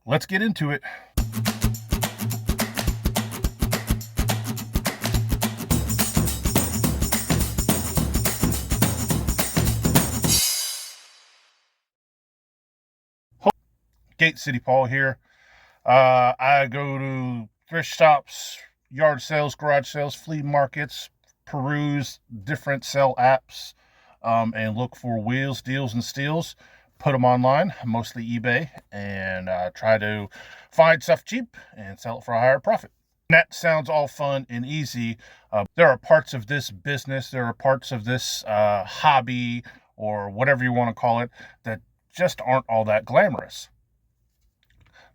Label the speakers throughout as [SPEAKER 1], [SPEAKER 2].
[SPEAKER 1] let's get into it. Gate City Paul here. I go to thrift shops, yard sales, garage sales, flea markets, peruse different sell apps, and look for wheels, deals, and steals. Put them online, mostly eBay, and try to find stuff cheap and sell it for a higher profit. And that sounds all fun and easy. There are parts of this business, there are parts of this hobby, or whatever you want to call it, that just aren't all that glamorous.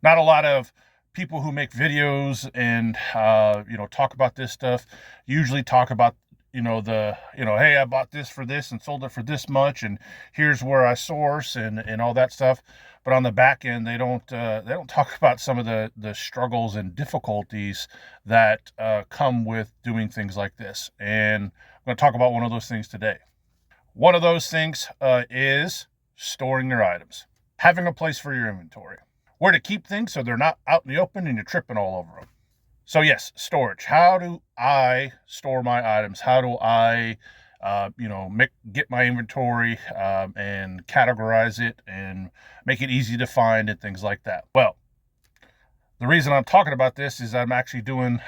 [SPEAKER 1] Not a lot of people who make videos and talk about this stuff usually talk about hey, I bought this for this and sold it for this much, and here's where I source and all that stuff. But on the back end, they don't talk about some of the struggles and difficulties that come with doing things like this. And I'm going to talk about one of those things today. One of those things is storing your items, having a place for your inventory, where to keep things so they're not out in the open and you're tripping all over them. So yes, storage. How do I store my items? How do I, get my inventory and categorize it and make it easy to find and things like that? Well, the reason I'm talking about this is I'm actually doing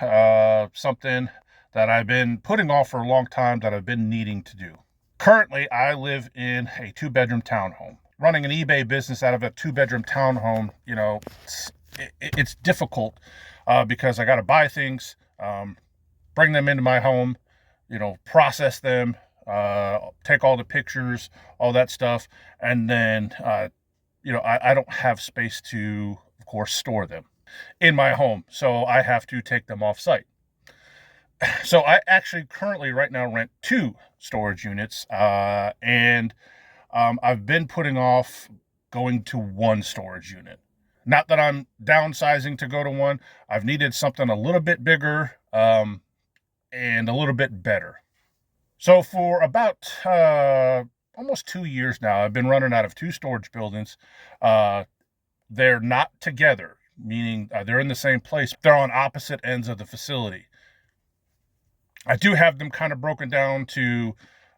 [SPEAKER 1] something that I've been putting off for a long time that I've been needing to do. Currently, I live in a 2-bedroom townhome. Running an eBay business out of a 2-bedroom townhome, it's difficult because I got to buy things, bring them into my home, process them, take all the pictures, all that stuff. And then, I don't have space to, of course, store them in my home. So I have to take them off site. So I actually currently right now rent 2 storage units, and I've been putting off going to 1 storage unit. Not that I'm downsizing to go to 1. I've needed something a little bit bigger and a little bit better. So for about almost 2 years now, I've been running out of 2 storage buildings. They're not together, meaning they're in the same place. They're on opposite ends of the facility. I do have them kind of broken down to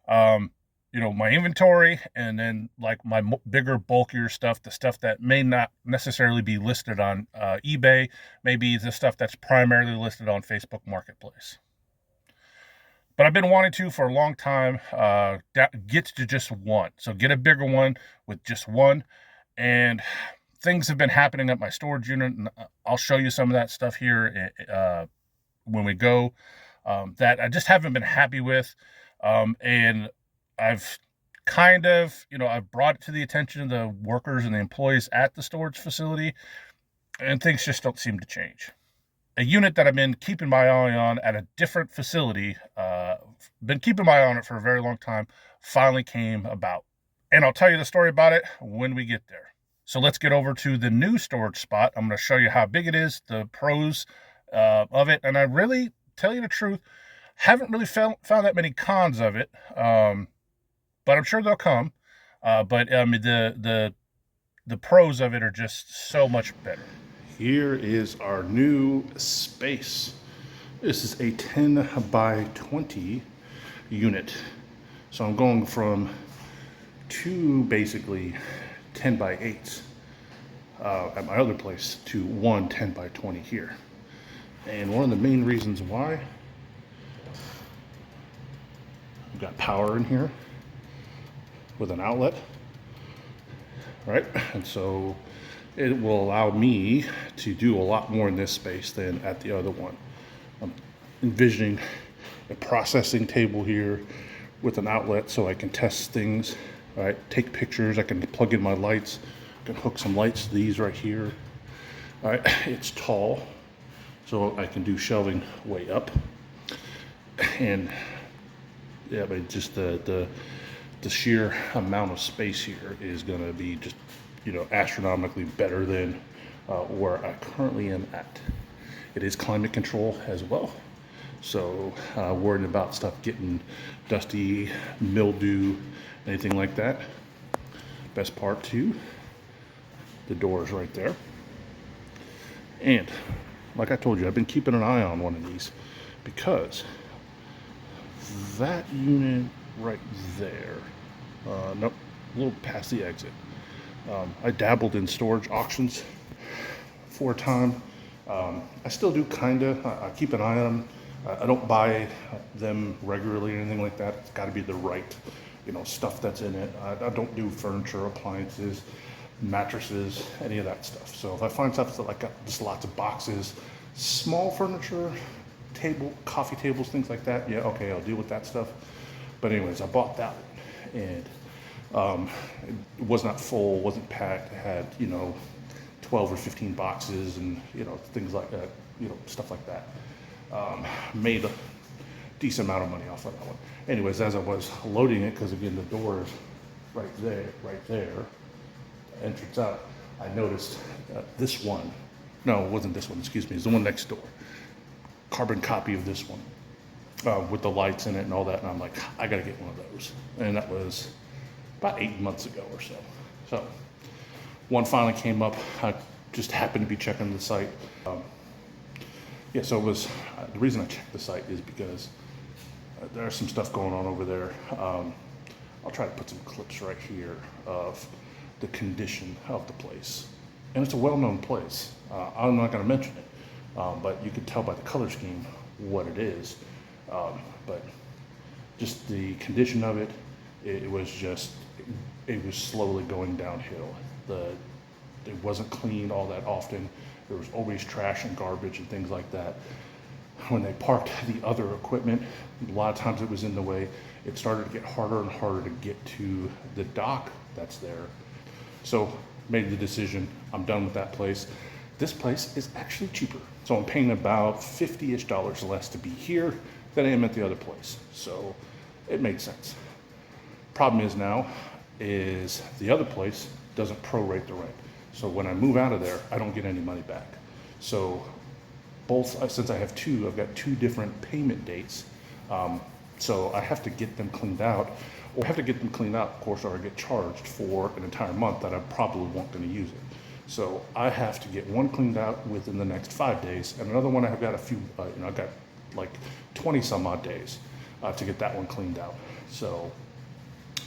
[SPEAKER 1] my inventory, and then like my bigger, bulkier stuff, the stuff that may not necessarily be listed on eBay, maybe the stuff that's primarily listed on Facebook Marketplace. But I've been wanting to for a long time get to just 1. So get a bigger one with just 1. And things have been happening at my storage unit, and I'll show you some of that stuff here when we go, that I just haven't been happy with. And I've kind of, I've brought it to the attention of the workers and the employees at the storage facility, and things just don't seem to change. A unit that I've been keeping my eye on at a different facility, been keeping my eye on it for a very long time, finally came about. And I'll tell you the story about it when we get there. So let's get over to the new storage spot. I'm going to show you how big it is, the pros of it, and I really, tell you the truth, haven't really found that many cons of it. But I'm sure they'll come. But the pros of it are just so much better. Here is our new space. This is a 10 by 20 unit. So I'm going from 2 basically 10 by 8s at my other place to 1 10 by 20 here. And one of the main reasons why, we've got power in here with an outlet, right? And so it will allow me to do a lot more in this space than at the other one. I'm envisioning a processing table here with an outlet so I can test things, right? Take pictures, I can plug in my lights, I can hook some lights to these right here. All right, it's tall, so I can do shelving way up. And yeah, but just the sheer amount of space here is going to be just, astronomically better than where I currently am at. It is climate control as well, so worrying about stuff getting dusty, mildew, anything like that. Best part too, the doors right there. And like I told you, I've been keeping an eye on one of these because that unit right there, nope, a little past the exit. I dabbled in storage auctions for a time. I still do kinda. I keep an eye on them. I don't buy them regularly or anything like that. It's got to be the right, stuff that's in it. I don't do furniture, appliances, mattresses, any of that stuff. So if I find stuff that like got just lots of boxes, small furniture, coffee tables, things like that, yeah, okay, I'll deal with that stuff. But anyways, I bought that one, and it was not full, wasn't packed. It had 12 or 15 boxes and things like that, stuff like that. Made a decent amount of money off of that one. Anyways, as I was loading it, because again the door is right there, entrance out, I noticed this one. No, it wasn't this one. Excuse me. It's the one next door. Carbon copy of this one with the lights in it and all that. And I'm like, I gotta get one of those. And that was about 8 months ago or so. So one finally came up. I just happened to be checking the site. Yeah, so it was the reason I checked the site is because there's some stuff going on over there. I'll try to put some clips right here of the condition of the place, and it's a well-known place. I'm not going to mention it, but you can tell by the color scheme what it is. But just the condition of it, it was slowly going downhill. It wasn't cleaned all that often. There was always trash and garbage and things like that. When they parked the other equipment, a lot of times it was in the way. It started to get harder and harder to get to the dock that's there. So made the decision, I'm done with that place. This place is actually cheaper. So I'm paying about $50-ish less to be here than I am at the other place. So it made sense. Problem is now, is the other place doesn't prorate the rent. So when I move out of there, I don't get any money back. So since I have I've got two different payment dates. So I have to get them cleaned out, of course, or I get charged for an entire month that I probably won't going to use it. So I have to get one cleaned out within the next 5 days, and another one I've got I've got like 20 some odd days to get that one cleaned out. So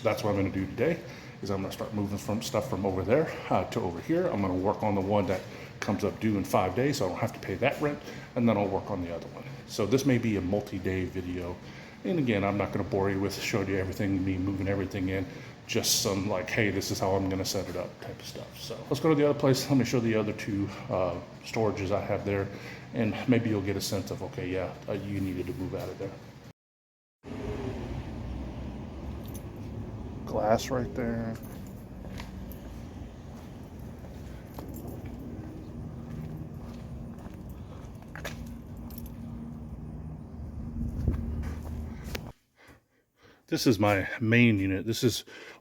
[SPEAKER 1] that's what I'm going to do today. Is I'm going to start moving stuff from over there to over here. I'm going to work on the one that comes up due in 5 days, so I don't have to pay that rent, and then I'll work on the other one. So this may be a multi-day video, and again, I'm not going to bore you with showing you everything, me moving everything in, just some like, hey, this is how I'm going to set it up type of stuff. So let's go to the other place. Let me show the other two storages I have there, and maybe you'll get a sense of, okay, yeah, you needed to move out of there. Glass right there. This is my main unit.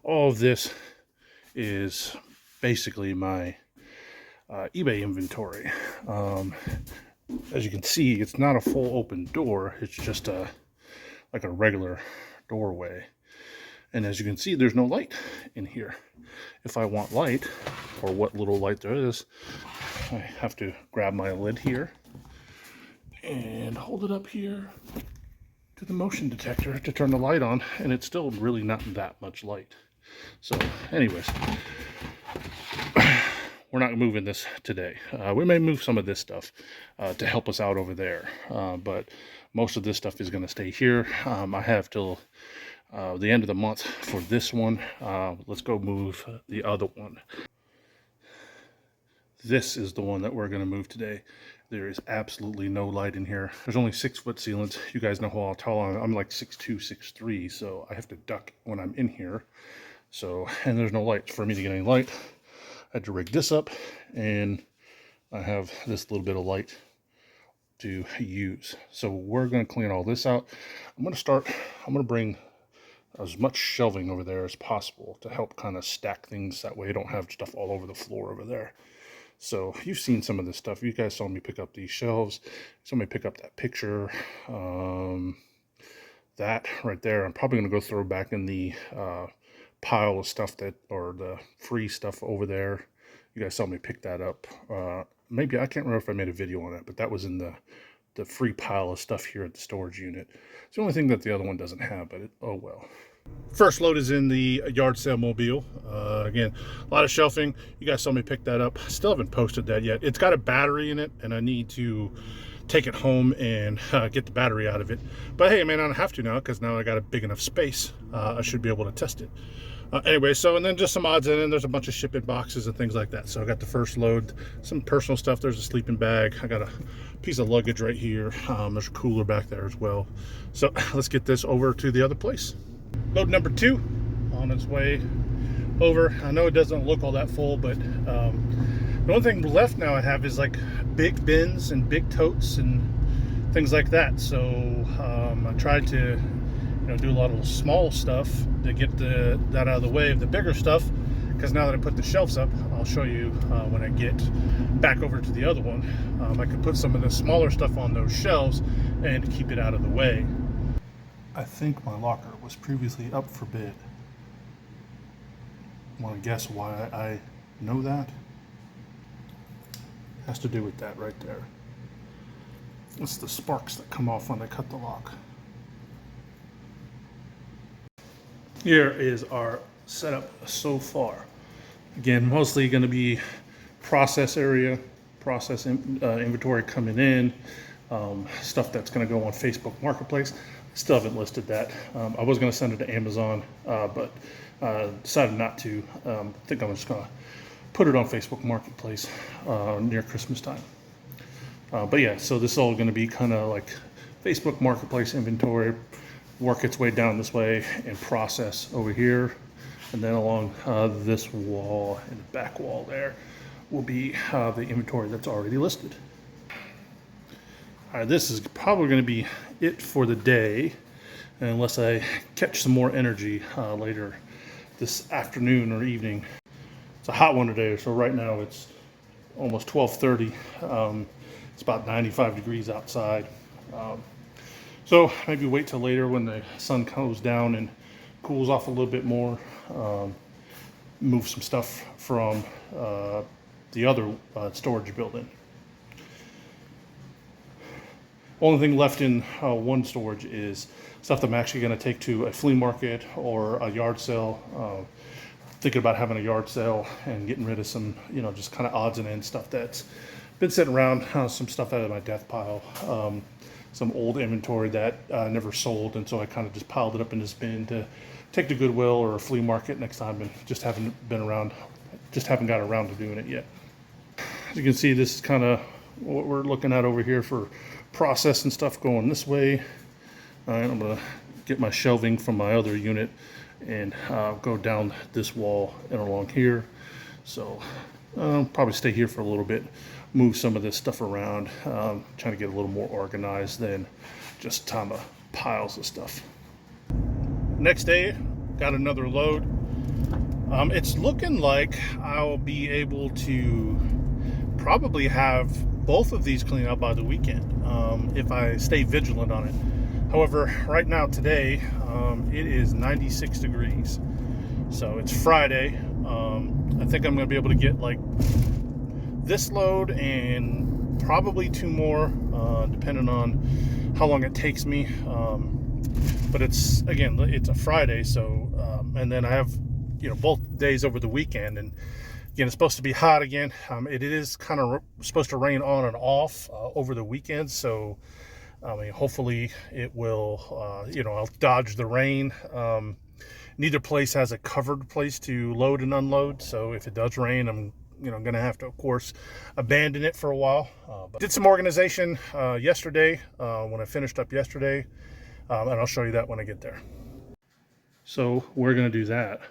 [SPEAKER 1] All of this is basically my eBay inventory. As you can see, it's not a full open door. It's just like a regular doorway. And as you can see, there's no light in here. If I want light, or what little light there is, I have to grab my lid here and hold it up here to the motion detector to turn the light on, and it's still really not that much light. So anyways, we're not moving this today. We may move some of this stuff to help us out over there, but most of this stuff is going to stay here. I have till the end of the month for this one. Let's go move the other one. This is the one that we're going to move today. There is absolutely no light in here. There's only 6-foot ceilings. You guys know how tall I am. I'm like 6'2", 6'3", so I have to duck when I'm in here. So, and there's no light. For me to get any light, I had to rig this up, and I have this little bit of light to use. So we're going to clean all this out. I'm going to bring as much shelving over there as possible to help kind of stack things. That way I don't have stuff all over the floor over there. So you've seen some of this stuff. You guys saw me pick up these shelves. Saw me pick up that picture. That right there, I'm probably going to go throw back in the pile of stuff or the free stuff over there. You guys saw me pick that up maybe, I can't remember if I made a video on it, but that was in the free pile of stuff here at the storage unit. It's the only thing that the other one doesn't have, but oh well. First load is in the yard sale mobile. Again, a lot of shelving. You guys saw me pick that up. Still haven't posted that yet. It's got a battery in it, and I need to take it home and get the battery out of it. But hey, man, I don't have to now, because now I got a big enough space. I should be able to test it. Anyway, so, and then just some odds in it. There's a bunch of shipping boxes and things like that. So I got the first load, some personal stuff. There's a sleeping bag. I got a piece of luggage right here. There's a cooler back there as well. So let's get this over to the other place. Load number 2 on its way over. I know it doesn't look all that full, but the only thing left now I have is like big bins and big totes and things like that. So I tried to do a lot of small stuff to get that out of the way of the bigger stuff, because now that I put the shelves up, I'll show you when I get back over to the other one. I could put some of the smaller stuff on those shelves and keep it out of the way. I think my locker was previously up for bid. Want to guess why I know that? Has to do with that right there. It's the sparks that come off when they cut the lock. Here is our setup so far. Again, mostly going to be process area, process inventory coming in, stuff that's going to go on Facebook Marketplace. Still haven't listed that. I was going to send it to Amazon, but decided not to. I think I'm just going to put it on Facebook Marketplace near Christmas time. But yeah, so this is all going to be kind of like Facebook Marketplace inventory, work its way down this way and process over here. And then along this wall and the back wall there will be the inventory that's already listed. All right, this is probably going to be it for the day, unless I catch some more energy later this afternoon or evening. It's a hot one today, so right now it's almost 12:30. It's about 95 degrees outside. So maybe wait till later when the sun goes down and cools off a little bit more. Move some stuff from the other storage building. Only thing left in one storage is stuff that I'm actually going to take to a flea market or a yard sale. Thinking about having a yard sale and getting rid of some, just kind of odds and ends stuff that's been sitting around, some stuff out of my death pile, some old inventory that never sold, and so I kind of just piled it up in this bin to take to Goodwill or a flea market next time, and just haven't got around to doing it yet. As you can see, this is kind of what we're looking at over here for process and stuff going this way. All right, I'm gonna get my shelving from my other unit and go down this wall and along here. So I'll probably stay here for a little bit, move some of this stuff around, trying to get a little more organized than just ton of piles of stuff. Next day, got another load. It's looking like I'll be able to probably have both of these cleaned out by the weekend if I stay vigilant on it. However, right now today, it is 96 degrees. So it's Friday. I think I'm going to be able to get like this load and probably 2 more, depending on how long it takes me. But it's a Friday, so and then I have both days over the weekend, and again, it's supposed to be hot again. It is kind of supposed to rain on and off over the weekend, so hopefully it will, I'll dodge the rain. Neither place has a covered place to load and unload, so if it does rain, I'm going to have to, of course, abandon it for a while. But did some organization yesterday when I finished up yesterday, and I'll show you that when I get there. So we're going to do that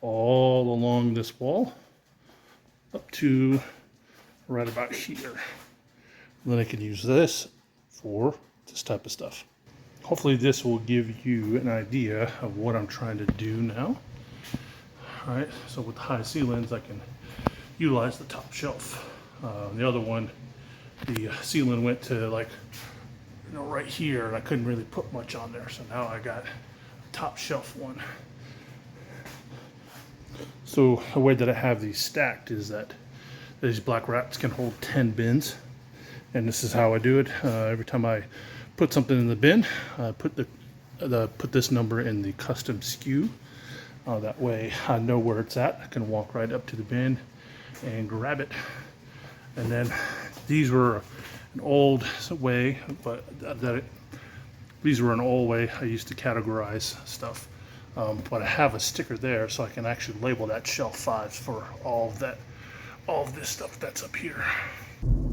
[SPEAKER 1] all along this wall up to right about here. And then I can use this for this type of stuff. Hopefully this will give you an idea of what I'm trying to do now. All right, so with the high ceilings, I can utilize the top shelf. The other one, the ceiling went to right here, and I couldn't really put much on there. So now I got a top shelf one. So the way that I have these stacked is that
[SPEAKER 2] These black rats can hold 10 bins, and this is how I do it. Every time I put something in the bin, I put this number in the custom SKU. That way I know where it's at. I can walk right up to the bin and grab it. And then these were an old way, but these were an old way I used to categorize stuff. But I have a sticker there so I can actually label that shelf 5s for all of this stuff that's up here.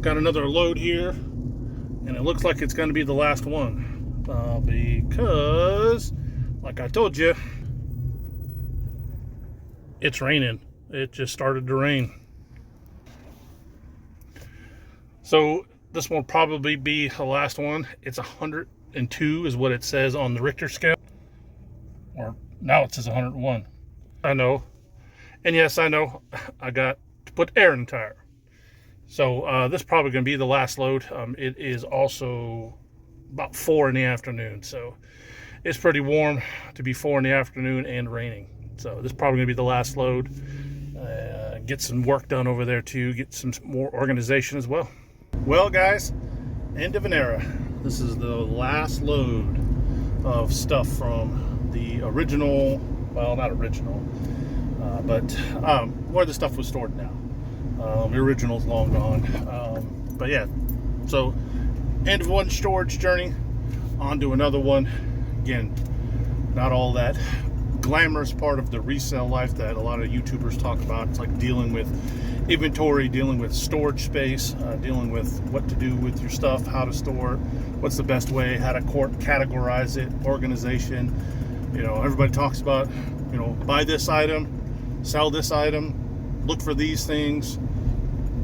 [SPEAKER 2] Got another load here, and it looks like it's going to be the last one because, like I told you, it's raining. It just started to rain. So this will probably be the last one. It's 102 is what it says on the Richter scale. Or now it says 101. I know. And yes, I know I got to put air in the tire. So this is probably going to be the last load. It is also about 4 in the afternoon. So it's pretty warm to be 4 in the afternoon and raining. So this is probably going to be the last load. Get some work done over there too. Get some more organization as well. Well, guys, end of an era. This is the last load of stuff from the original, well, not original, but where the stuff was stored now. The original's long gone. But yeah, so end of one storage journey, on to another one. Again, not all that glamorous part of the resale life that a lot of YouTubers talk about. It's like dealing with inventory, dealing with storage space, dealing with what to do with your stuff, how to store it, what's the best way, how to categorize it, organization. You know, everybody talks about, you know, buy this item, sell this item, look for these things,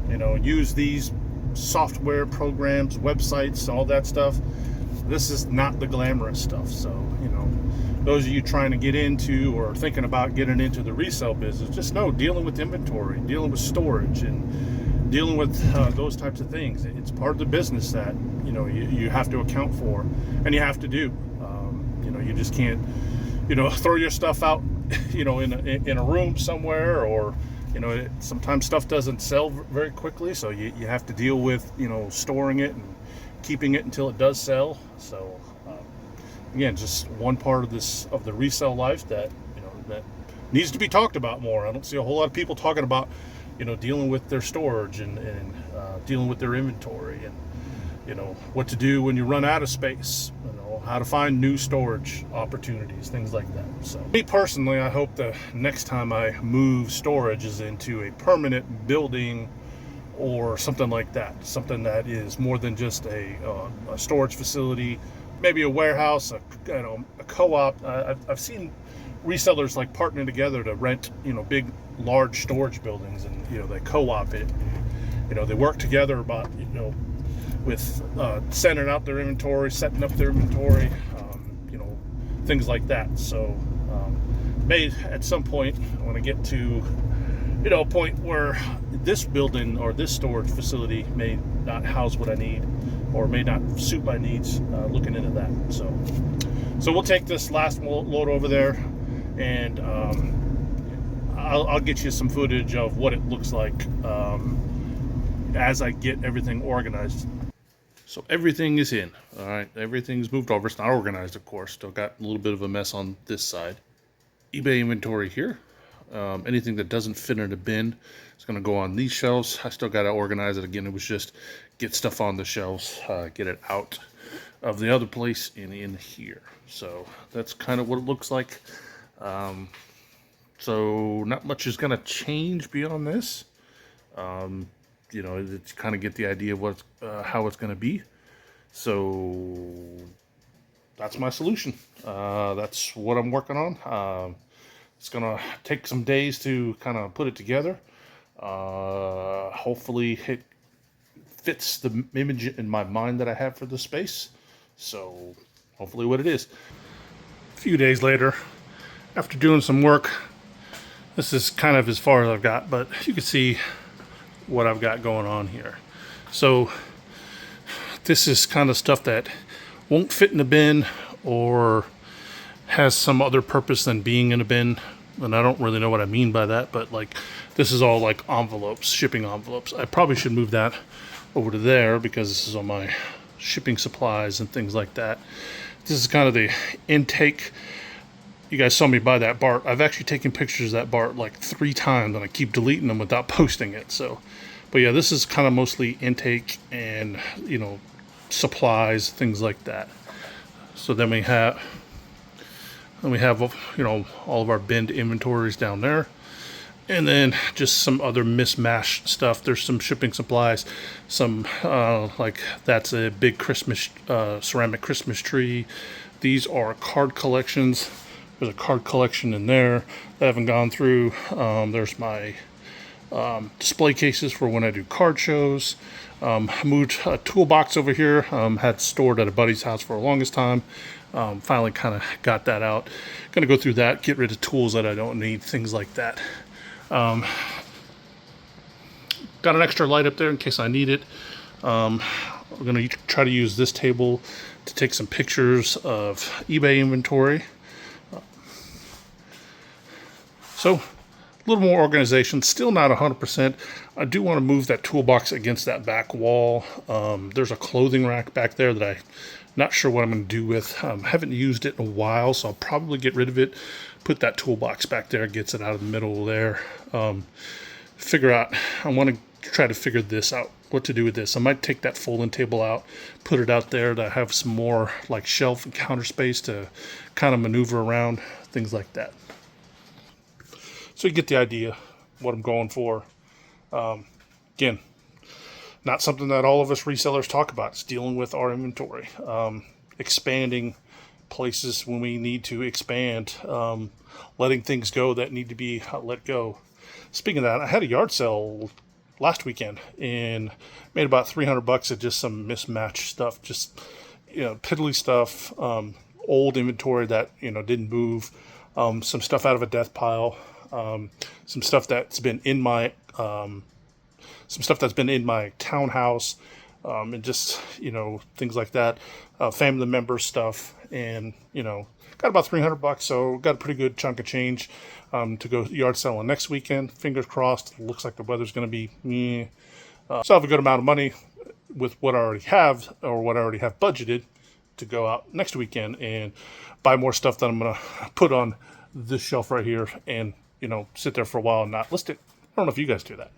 [SPEAKER 2] you know, use these software programs, websites, all that stuff. This is not the glamorous stuff. So, you know, those of you trying to get into or thinking about getting into the resale business, just know dealing with inventory, dealing with storage, and dealing with those types of things. It's part of the business that, you know, you have to account for, and you have to do. You know, you just can't, you know, throw your stuff out, you know, in a room somewhere, or, you know, sometimes stuff doesn't sell very quickly, so you have to deal with, you know, storing it and keeping it until it does sell. So again, just one part of the resale life that, you know, that needs to be talked about more. I don't see a whole lot of people talking about, you know, dealing with their storage and dealing with their inventory, and, you know, what to do when you run out of space, you know, how to find new storage opportunities, things like that. So me personally, I hope the next time I move storage is into a permanent building or something like that, something that is more than just a storage facility, maybe a warehouse, a co-op. I've seen resellers like partnering together to rent, you know, big, large storage buildings, and, you know, they co-op it. And, you know, they work together about, you know, with sending out their inventory, setting up their inventory, you know, things like that. So, maybe at some point, I want to get to, you know, a point where this building or this storage facility may not house what I need, or may not suit my needs. Looking into that. So we'll take this last load over there, and I'll get you some footage of what it looks like as I get everything organized. So everything is in. All right, everything's moved over. It's not organized, of course. Still got a little bit of a mess on this side. eBay inventory here. Anything that doesn't fit in a bin is going to go on these shelves. I still got to organize it again. It was just get stuff on the shelves, get it out of the other place and in here. So that's kind of what it looks like. So not much is going to change beyond this. You know, it's kind of get the idea of what how it's going to be. So that's my solution. That's what I'm working on. It's gonna take some days to kind of put it together. Hopefully it fits the image in my mind that I have for the space. So hopefully what it is. A few days later, after doing some work, this is kind of as far as I've got, but you can see what I've got going on here. So this is kind of stuff that won't fit in a bin or has some other purpose than being in a bin. And I don't really know what I mean by that, but like this is all like envelopes, shipping envelopes. I probably should move that over to there because this is all my shipping supplies and things like that. This is kind of the intake. You guys saw me buy that Bart. I've actually taken pictures of that Bart like 3 times and I keep deleting them without posting it. So, but yeah, this is kind of mostly intake and, you know, supplies, things like that. So then we have, you know, all of our binned inventories down there. And then just some other mismatched stuff. There's some shipping supplies, some like that's a big Christmas ceramic Christmas tree. These are card collections. There's a card collection in there that I haven't gone through. There's my display cases for when I do card shows. Moved a toolbox over here. Had stored at a buddy's house for the longest time. Finally kind of got that out. Gonna go through that, get rid of tools that I don't need, things like that. Got an extra light up there in case I need it. We're going to try to use this table to take some pictures of eBay inventory. So, a little more organization. Still not 100%. I do want to move that toolbox against that back wall. There's a clothing rack back there that I'm not sure what I'm going to do with. Haven't used it in a while, so I'll probably get rid of it. Put that toolbox back there, gets it out of the middle there. Figure out, I want to try to figure this out, what to do with this. I might take that folding table out, put it out there to have some more like shelf and counter space to kind of maneuver around, things like that. So you get the idea what I'm going for. Again, not something that all of us resellers talk about. It's dealing with our inventory, expanding places when we need to expand, letting things go that need to be let go. Speaking of that, I had a yard sale last weekend and made about $300 at just some mismatched stuff, just, you know, piddly stuff, old inventory that, you know, didn't move, some stuff out of a death pile, some stuff that's been in my townhouse, and just, you know, things like that, family member stuff, and, you know, got about $300, so got a pretty good chunk of change to go yard selling next weekend. Fingers crossed. Looks like the weather's going to be so I have a good amount of money with what I already have, or what I already have budgeted, to go out next weekend and buy more stuff that I'm going to put on this shelf right here and, you know, sit there for a while and not list it. I don't know if you guys do that.